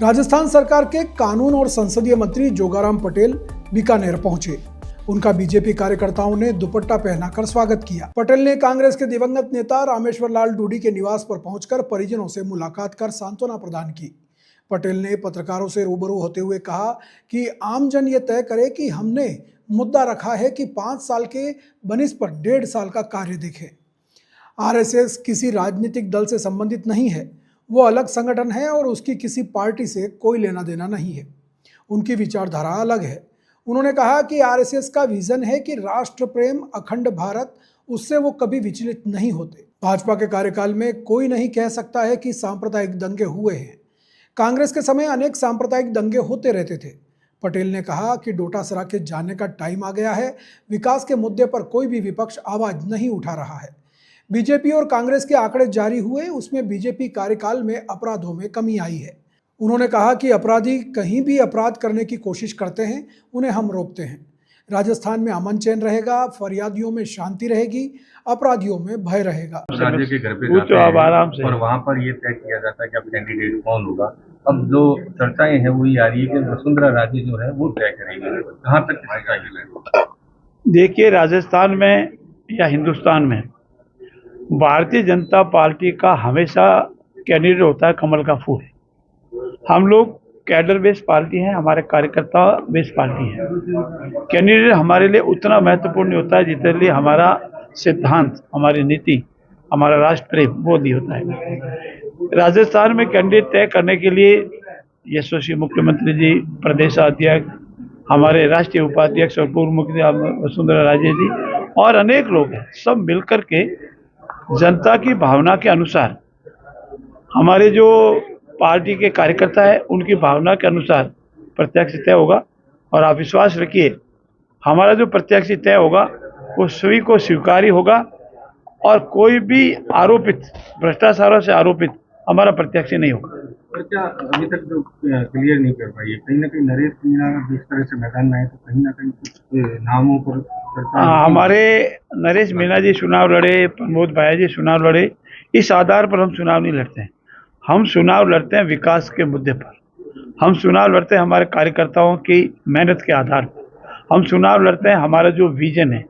राजस्थान सरकार के कानून और संसदीय मंत्री जोगाराम पटेल बीकानेर पहुंचे। उनका बीजेपी कार्यकर्ताओं ने दुपट्टा पहनाकर स्वागत किया। पटेल ने कांग्रेस के दिवंगत नेता रामेश्वर लाल डूडी के निवास पर पहुंचकर परिजनों से मुलाकात कर सांत्वना प्रदान की। पटेल ने पत्रकारों से रूबरू होते हुए कहा कि आमजन ये तय करे कि हमने मुद्दा रखा है कि 5 साल के बनिस पर 1.5 साल का कार्य देखे। आरएसएस किसी राजनीतिक दल से संबंधित नहीं है, वो अलग संगठन है और उसकी किसी पार्टी से कोई लेना देना नहीं है। उनकी विचारधारा अलग है। उन्होंने कहा कि आरएसएस का विजन है कि राष्ट्र प्रेम, अखंड भारत, उससे वो कभी विचलित नहीं होते। भाजपा के कार्यकाल में कोई नहीं कह सकता है कि सांप्रदायिक दंगे हुए हैं। कांग्रेस के समय अनेक सांप्रदायिक दंगे होते रहते थे। पटेल ने कहा कि डोटासरा के जाने का टाइम आ गया है। विकास के मुद्दे पर कोई भी विपक्ष आवाज नहीं उठा रहा है। बीजेपी और कांग्रेस के आंकड़े जारी हुए, उसमें बीजेपी कार्यकाल में अपराधों में कमी आई है। उन्होंने कहा कि अपराधी कहीं भी अपराध करने की कोशिश करते हैं, उन्हें हम रोकते हैं। राजस्थान में अमन चैन रहेगा, फरियादियों में शांति रहेगी, अपराधियों में भय रहेगा। राज्य के घर पे जाते हैं आराम से और वहाँ पर ये तय किया जाता है कि अब कैंडिडेट कौन होगा। अब जो चर्चाएं हैं वो ये आ रही है कि वसुंधरा राजे जो है वो तय करेंगे। कहाँ तक है? देखिए, राजस्थान में या हिंदुस्तान में भारतीय जनता पार्टी का हमेशा कैंडिडेट होता है कमल का फूल। हम लोग कैडर बेस्ड पार्टी हैं, हमारे कार्यकर्ता बेस्ड पार्टी है। कैंडिडेट हमारे लिए उतना महत्वपूर्ण नहीं होता है जितने लिए हमारा सिद्धांत, हमारी नीति, हमारा राष्ट्र प्रेम वो नहीं होता है। राजस्थान में कैंडिडेट तय करने के लिए यशस्वी मुख्यमंत्री जी, प्रदेश अध्यक्ष, हमारे राष्ट्रीय उपाध्यक्ष और पूर्व मुख्यमंत्री वसुंधरा राजे जी और अनेक लोग हैं। सब मिलकर के जनता की भावना के अनुसार, हमारे जो पार्टी के कार्यकर्ता है उनकी भावना के अनुसार प्रत्याशी तय होगा। और आप विश्वास रखिए, हमारा जो प्रत्याशी तय होगा वो सभी को स्वीकार्य होगा और कोई भी आरोपित, भ्रष्टाचार से आरोपित हमारा प्रत्याशी नहीं होगा। पर क्या अभी तक जो क्लियर नहीं कर पाई है, कहीं ना कहीं नरेश मीणा जिस तरह से मैदान में है तो कहीं ना कहीं कुछ नामों पर हमारे नरेश मीणा जी चुनाव लड़े, प्रमोद भाई जी चुनाव लड़े, इस आधार पर हम चुनाव नहीं लड़ते हैं। हम चुनाव लड़ते हैं विकास के मुद्दे पर। हम चुनाव लड़ते हैं हमारे कार्यकर्ताओं की मेहनत के आधार पर। हम चुनाव लड़ते हैं हमारा जो विजन है।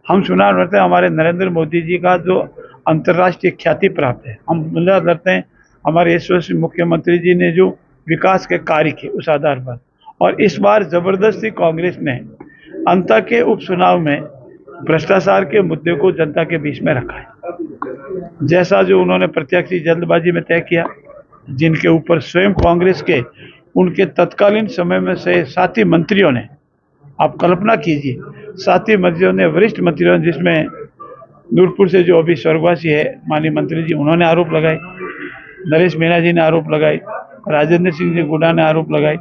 हम चुनाव लड़ते हैं हमारे नरेंद्र मोदी जी का जो अंतर्राष्ट्रीय ख्याति प्राप्त है। हम लड़ते हैं हमारे यशस्वी मुख्यमंत्री जी ने जो विकास के कार्य किए उस आधार पर। और इस बार जबरदस्ती कांग्रेस ने अंता के उपचुनाव में भ्रष्टाचार के मुद्दे को जनता के बीच में रखा है। जैसा जो उन्होंने प्रत्याशी जल्दबाजी में तय किया, जिनके ऊपर स्वयं कांग्रेस के उनके तत्कालीन समय में से साथी मंत्रियों ने, आप कल्पना कीजिए, साथी मंत्रियों ने, वरिष्ठ मंत्रियों ने, जिसमें नूरपुर से जो अभी स्वर्गवासी है माननीय मंत्री जी, उन्होंने आरोप लगाए, नरेश मीणा जी ने आरोप लगाए, राजेंद्र सिंह जी गुडा ने आरोप लगाए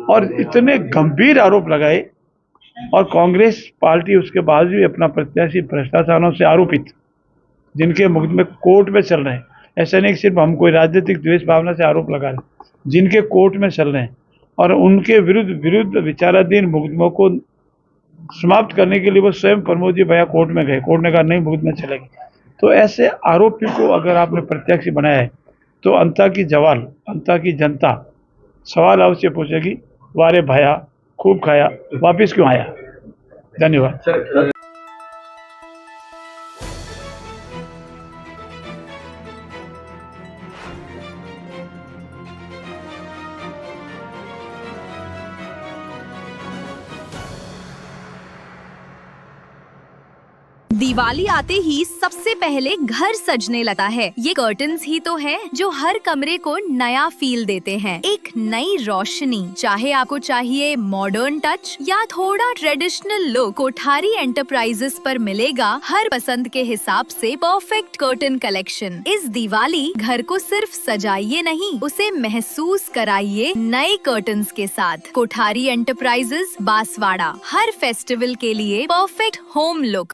और इतने गंभीर आरोप लगाए। और कांग्रेस पार्टी उसके बाद भी अपना प्रत्याशी भ्रष्टाचारों से आरोपित, जिनके मुकदमे कोर्ट में चल रहे हैं, ऐसा नहीं सिर्फ हम कोई राजनीतिक द्वेष भावना से आरोप लगा रहे हैं, जिनके कोर्ट में चल रहे हैं और उनके विरुद्ध विचाराधीन मुकदमों को समाप्त करने के लिए वो स्वयं प्रमोद जी भैया कोर्ट में गए। कोर्ट ने कहा नहीं, मुकदमे चलेंगे। तो ऐसे आरोपी को अगर आपने प्रत्याशी बनाया है तो अंता की जनता सवाल अवश्य पूछेगी, वारे भैया खूब खाया, वापिस क्यों आया। धन्यवाद। दिवाली आते ही सबसे पहले घर सजने लगता है। ये कर्टन्स ही तो हैं जो हर कमरे को नया फील देते हैं, एक नई रोशनी। चाहे आपको चाहिए मॉडर्न टच या थोड़ा ट्रेडिशनल लुक, कोठारी एंटरप्राइजेस पर मिलेगा हर पसंद के हिसाब से परफेक्ट कर्टन कलेक्शन। इस दिवाली घर को सिर्फ सजाइए नहीं, उसे महसूस कराइए नए कर्टन्स के साथ। कोठारी एंटरप्राइजेस, बांसवाड़ा, हर फेस्टिवल के लिए परफेक्ट होम लुक।